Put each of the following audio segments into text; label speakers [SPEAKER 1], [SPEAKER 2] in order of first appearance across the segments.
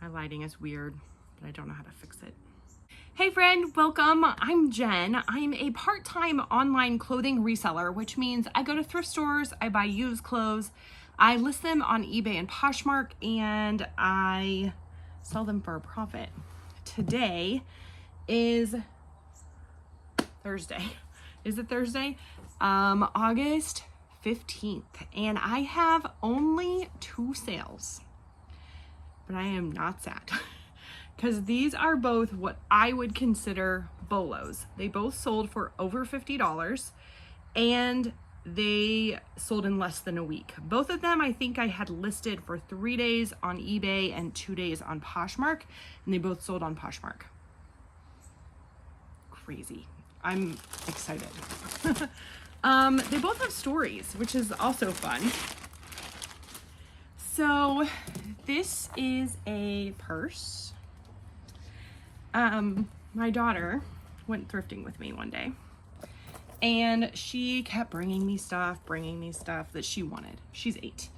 [SPEAKER 1] My lighting is weird, but I don't know how to fix it. Hey friend, welcome. I'm Jen. I'm a part-time online clothing reseller, which means I go to thrift stores, I buy used clothes, I list them on eBay and Poshmark, and I sell them for a profit. Today is Thursday. Is it Thursday? August 15th, and I have only 2 sales. But I am not sad because these are both what I would consider BOLOs. They both sold for over $50 and they sold in less than a week. Both of them I think I had listed for 3 days on eBay and 2 days on Poshmark, and they both sold on Poshmark. Crazy. I'm excited. They both have stories, which is also fun. So this is a purse. My daughter went thrifting with me one day, and she kept bringing me stuff that she wanted. She's 8.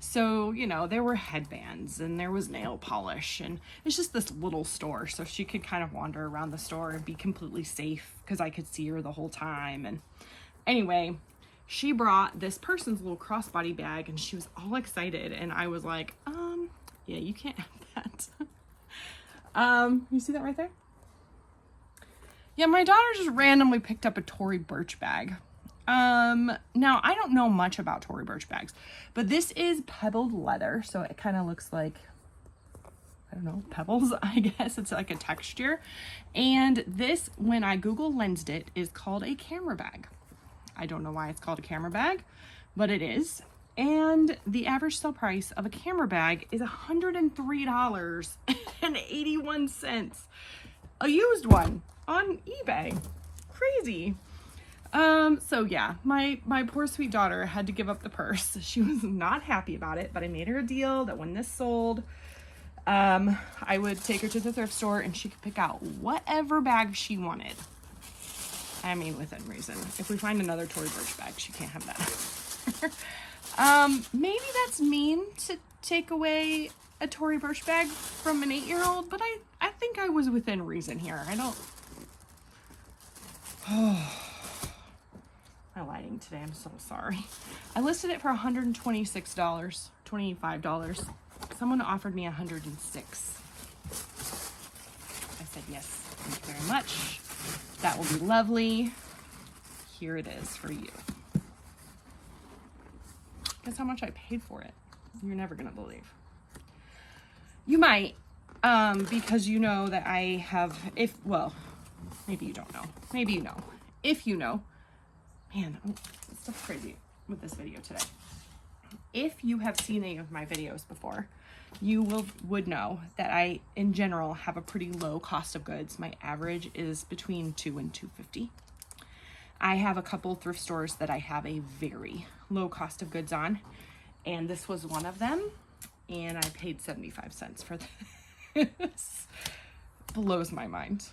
[SPEAKER 1] So, you know, there were headbands and there was nail polish, and it's just this little store. So she could kind of wander around the store and be completely safe because I could see her the whole time. And anyway, she brought this person's little crossbody bag and she was all excited. And I was like, yeah, you can't have that. You see that right there? Yeah, my daughter just randomly picked up a Tory Burch bag. Now I don't know much about Tory Burch bags, but this is pebbled leather. So it kind of looks like, I don't know, pebbles, I guess. It's like a texture. And this, when I Google lensed it, is called a camera bag. I don't know why it's called a camera bag, but it is. And the average sale price of a camera bag is $103.81. A used one on eBay. Crazy. So yeah, my poor sweet daughter had to give up the purse. She was not happy about it, but I made her a deal that when this sold, I would take her to the thrift store and she could pick out whatever bag she wanted. I mean, within reason. If we find another Tory Burch bag, she can't have that. Maybe that's mean to take away a Tory Burch bag from an 8-year-old, but I think I was within reason here. I don't... My lighting today, I'm so sorry. I listed it for $126, $25. Someone offered me $106. I said, yes, thank you very much. That will be lovely. Here it is for you. Guess how much I paid for it? You're never gonna believe. You might, because you know that I have, well, maybe you don't know. Maybe you know. If you know, man, it's so crazy with this video today. If you have seen any of my videos before, you would know that I, in general, have a pretty low cost of goods. My average is between $2 and $2.50. I have a couple thrift stores that I have a very low cost of goods on, and this was one of them, and I paid 75 cents for this. Blows my mind.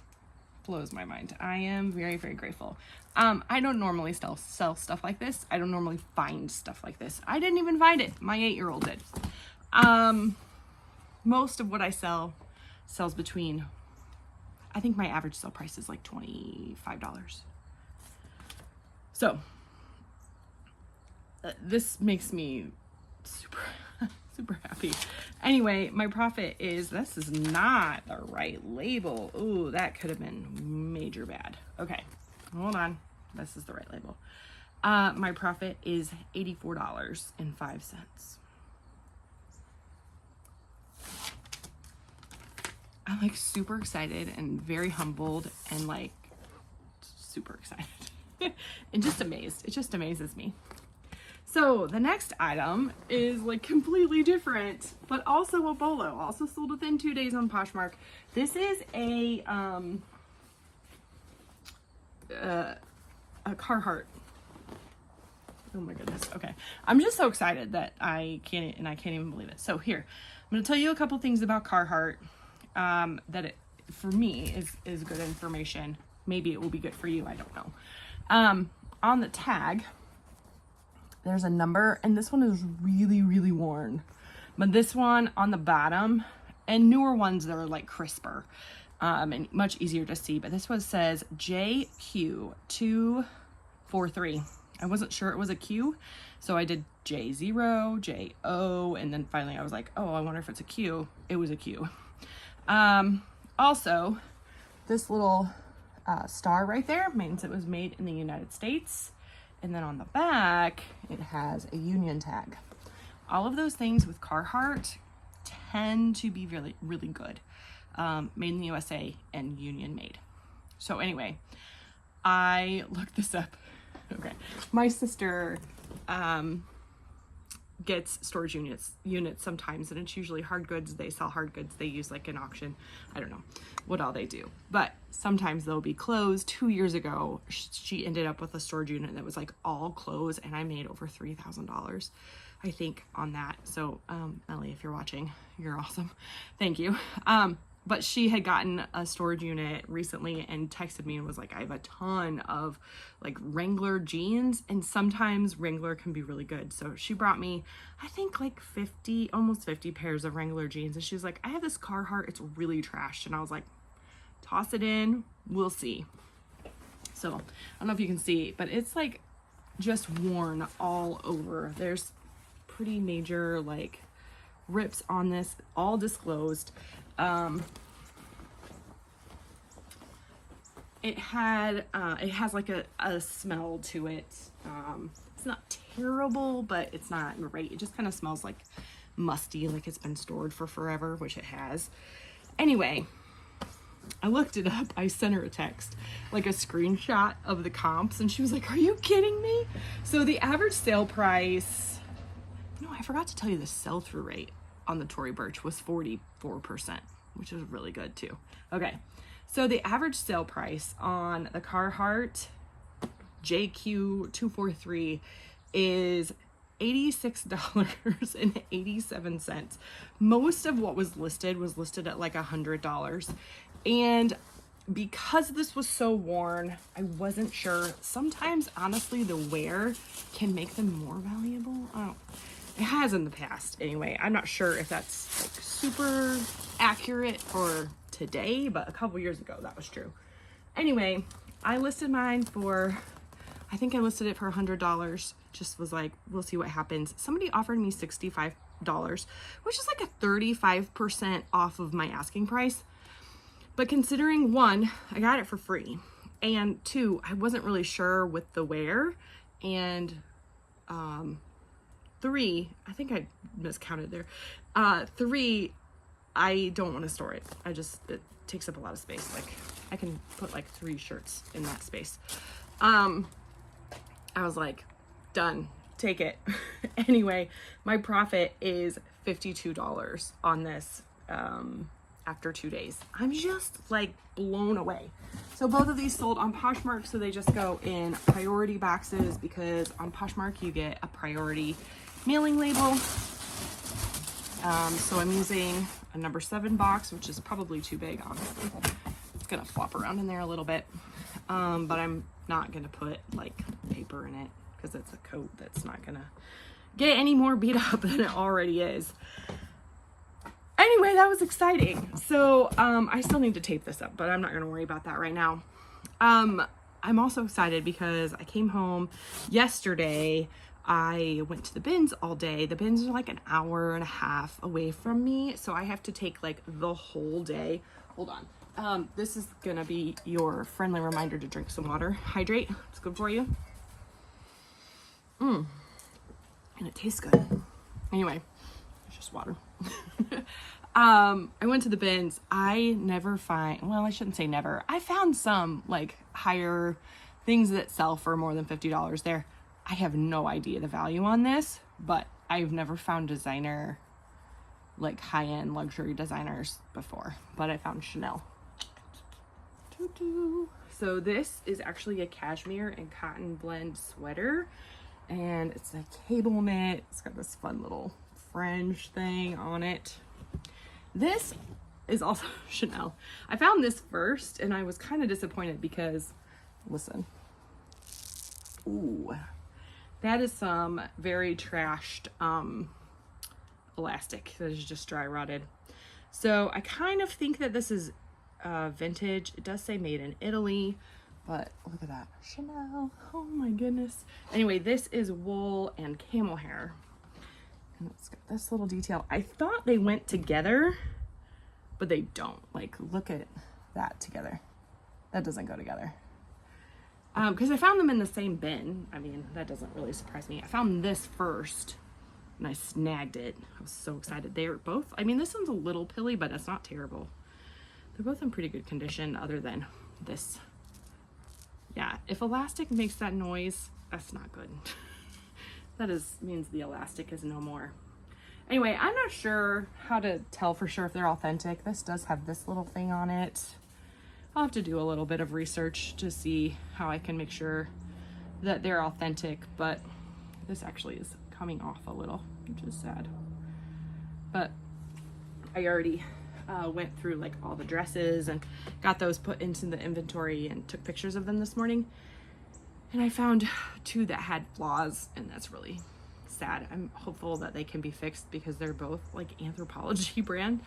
[SPEAKER 1] Blows my mind. I am very, very grateful. I don't normally sell stuff like this. I don't normally find stuff like this. I didn't even find it. My 8-year-old did. Most of what I sell sells between, I think my average sale price is like $25. So this makes me super happy. Anyway, my profit is, this is not the right label. Ooh, that could have been major bad. Okay, hold on. This is the right label. My profit is $84.05. I'm like super excited and very humbled and like super excited and just amazed. It just amazes me. So the next item is like completely different, but also a BOLO, also sold within 2 days on Poshmark. This is a Carhartt. Oh my goodness. Okay. I'm just so excited that I can't even believe it. So here, I'm going to tell you a couple things about Carhartt, that it, for me, is good information. Maybe it will be good for you. I don't know. On the tag, there's a number, and this one is really, really worn.
[SPEAKER 2] But this one on the bottom, and newer ones that are like crisper and much easier to see, but this one says JQ243. I wasn't sure it was a Q, so I did J0, JO, and then finally I was like, oh, I wonder if it's a Q. It was a Q. Also, this little star right there means it was made in the United States. And then on the back, it has a union tag. All of those things with Carhartt tend to be really, really good. Made in the USA and union made. So anyway, I looked this up. Okay. My sister gets storage units sometimes, and it's usually hard goods. They sell hard goods. They use like an auction. I don't know what all they do, but sometimes they'll be closed. 2 years ago, she ended up with a storage unit that was like all closed, and I made over $3,000, I think, on that. So, Ellie, if you're watching, you're awesome. Thank you. But she had gotten a storage unit recently and texted me and was like, I have a ton of like Wrangler jeans, and sometimes Wrangler can be really good. So she brought me, I think like almost 50 pairs of Wrangler jeans. And she was like, I have this Carhartt, it's really trashed. And I was like, toss it in, we'll see. So I don't know if you can see, but it's like just worn all over. There's pretty major like rips on this, all disclosed. It has like a smell to it. It's not terrible, but it's not great. It just kind of smells like musty, like it's been stored for forever, which it has. Anyway, I looked it up. I sent her a text, like a screenshot of the comps, and she was like, are you kidding me? So the average sale price, no, I forgot to tell you the sell-through rate on the Tory Burch was 44%, which is really good too. Okay, so the average sale price on the Carhartt JQ243 is $86.87. Most of what was listed at like $100. And because this was so worn, I wasn't sure. Sometimes, honestly, the wear can make them more valuable. It has in the past anyway. I'm not sure if that's like super accurate for today, but a couple years ago that was true. Anyway, I listed mine for, I think I listed it for $100. Just was like, we'll see what happens. Somebody offered me $65, which is like a 35% off of my asking price. But considering, one, I got it for free, and two, I wasn't really sure with the wear, and three, I think I miscounted there. Three, I don't want to store it. It takes up a lot of space. Like I can put like 3 shirts in that space. I was like, done, take it. Anyway, my profit is $52 on this after 2 days. I'm just like blown away. So both of these sold on Poshmark, so they just go in priority boxes, because on Poshmark you get a priority mailing label. So I'm using a number 7 box, which is probably too big, honestly. It's gonna flop around in there a little bit, but I'm not gonna put like paper in it because it's a coat that's not gonna get any more beat up than it already is. Anyway, that was exciting. So I still need to tape this up, but I'm not gonna worry about that right now. I'm also excited because I came home yesterday. I went to the bins all day. The bins are like an hour and a half away from me, so I have to take like the whole day. Hold on. This is gonna be your friendly reminder to drink some water. Hydrate. It's good for you. And it tastes good. Anyway, it's just water. I went to the bins. I never find, well, I shouldn't say never. I found some like higher things that sell for more than $50 there. I have no idea the value on this, but I've never found designer, like high-end luxury designers before, but I found Chanel. So this is actually a cashmere and cotton blend sweater, and it's a cable knit. It's got this fun little fringe thing on it. This is also Chanel. I found this first and I was kind of disappointed because, listen, ooh, that is some very trashed elastic that is just dry rotted. So I kind of think that this is vintage. It does say made in Italy, but look at that. Chanel. Oh my goodness. Anyway, this is wool and camel hair. And it's got this little detail. I thought they went together, but they don't. Like, look at that together. That doesn't go together. Because I found them in the same bin. I mean, that doesn't really surprise me. I found this first and I snagged it. I was so excited. They are both, I mean, this one's a little pilly, but it's not terrible. They're both in pretty good condition other than this. Yeah, if elastic makes that noise, that's not good. That means the elastic is no more. Anyway, I'm not sure how to tell for sure if they're authentic. This does have this little thing on it. I'll have to do a little bit of research to see how I can make sure that they're authentic, but this actually is coming off a little, which is sad. But I already went through like all the dresses and got those put into the inventory and took pictures of them this morning. And I found 2 that had flaws, and that's really sad. I'm hopeful that they can be fixed because they're both like Anthropologie brand.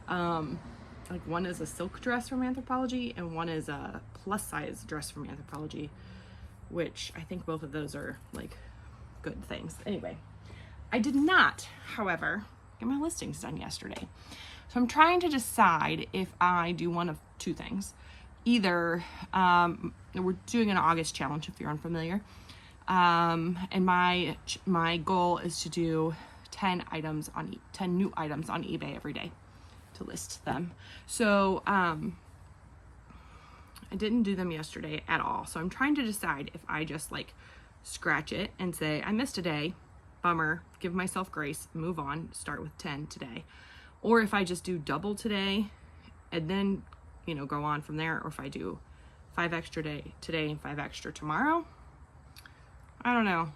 [SPEAKER 2] Like one is a silk dress from Anthropologie and one is a plus size dress from Anthropologie, which I think both of those are like good things. Anyway, I did not, however, get my listings done yesterday. So I'm trying to decide if I do one of 2 things. Either, we're doing an August challenge if you're unfamiliar. And my goal is to do 10 new items on eBay every day to list them. So I didn't do them yesterday at all. So I'm trying to decide if I just like scratch it and say I missed a day, bummer, give myself grace, move on, start with 10 today, or if I just do double today and then go on from there, or if I do 5 extra today and 5 extra tomorrow. I don't know.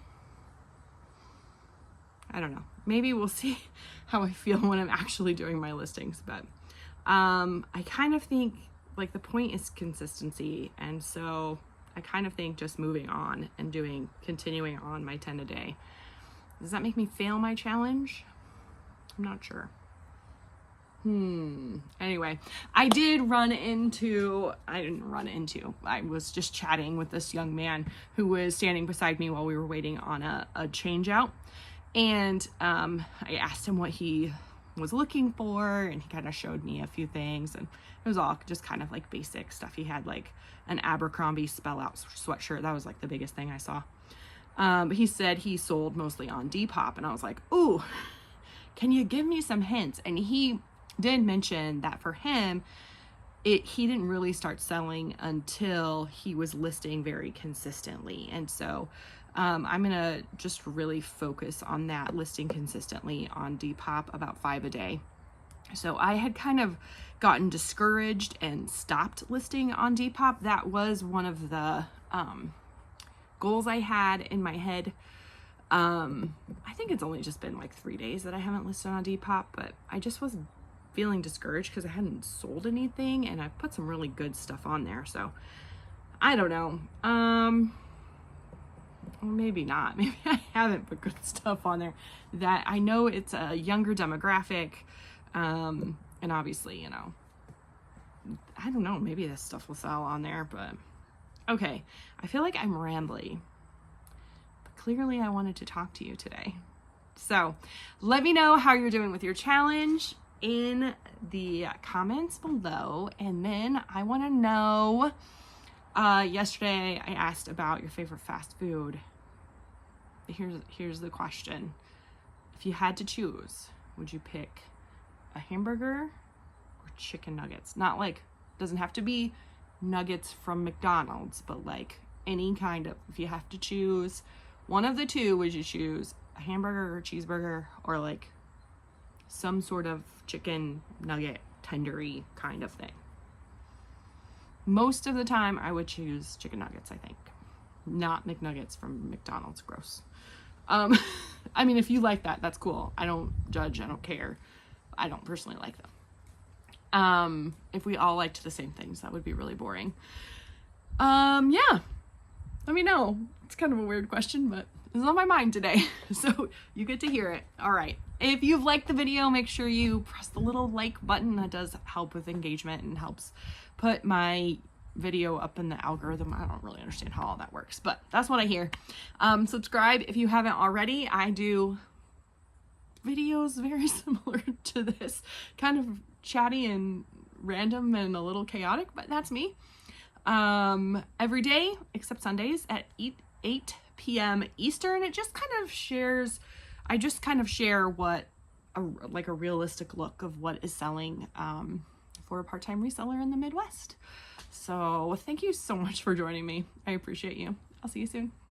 [SPEAKER 2] Maybe we'll see how I feel when I'm actually doing my listings. But I kind of think like the point is consistency. And so I kind of think just moving on and continuing on my 10 a day. Does that make me fail my challenge? I'm not sure. Anyway, I was just chatting with this young man who was standing beside me while we were waiting on a change out. And I asked him what he was looking for, and he kind of showed me a few things, and it was all just kind of like basic stuff. He had like an Abercrombie spell out sweatshirt. That was like the biggest thing I saw. But he said he sold mostly on Depop, and I was like, ooh, can you give me some hints? And he did mention that for him, he didn't really start selling until he was listing very consistently. And so I'm gonna just really focus on that, listing consistently on Depop, about 5 a day. So I had kind of gotten discouraged and stopped listing on Depop. That was one of the goals I had in my head. I think it's only just been like 3 days that I haven't listed on Depop, but I just was feeling discouraged because I hadn't sold anything, and I put some really good stuff on there. So I don't know. Or maybe not. Maybe I haven't put good stuff on there. That I know it's a younger demographic. And obviously, I don't know, maybe this stuff will sell on there, but okay. I feel like I'm rambling, but clearly I wanted to talk to you today. So let me know how you're doing with your challenge in the comments below. And then I want to know, yesterday I asked about your favorite fast food. Here's the question. If you had to choose, would you pick a hamburger or chicken nuggets? Not like, doesn't have to be nuggets from McDonald's, but like any kind of, if you have to choose one of the two, would you choose a hamburger or cheeseburger, or like some sort of chicken nugget tendery kind of thing? Most of the time I would choose chicken nuggets, I think. Not McNuggets from McDonald's, gross. I mean, if you like that, that's cool. I don't judge, I don't care. I don't personally like them. If we all liked the same things, that would be really boring. Yeah, let me know. It's kind of a weird question, but it's on my mind today, so you get to hear it. All right.
[SPEAKER 1] if you've liked the video, make sure you press the little like button. That does help with engagement and helps put my video up in the algorithm. I don't really understand how all that works, but that's what I hear. Subscribe if you haven't already. I do videos very similar to this, kind of chatty and random and a little chaotic, but that's me. Every day except Sundays at 8 p.m. Eastern. It just kind of shares, I just kind of share what like a realistic look of what is selling for a part-time reseller in the Midwest. So thank you so much for joining me. I appreciate you. I'll see you soon.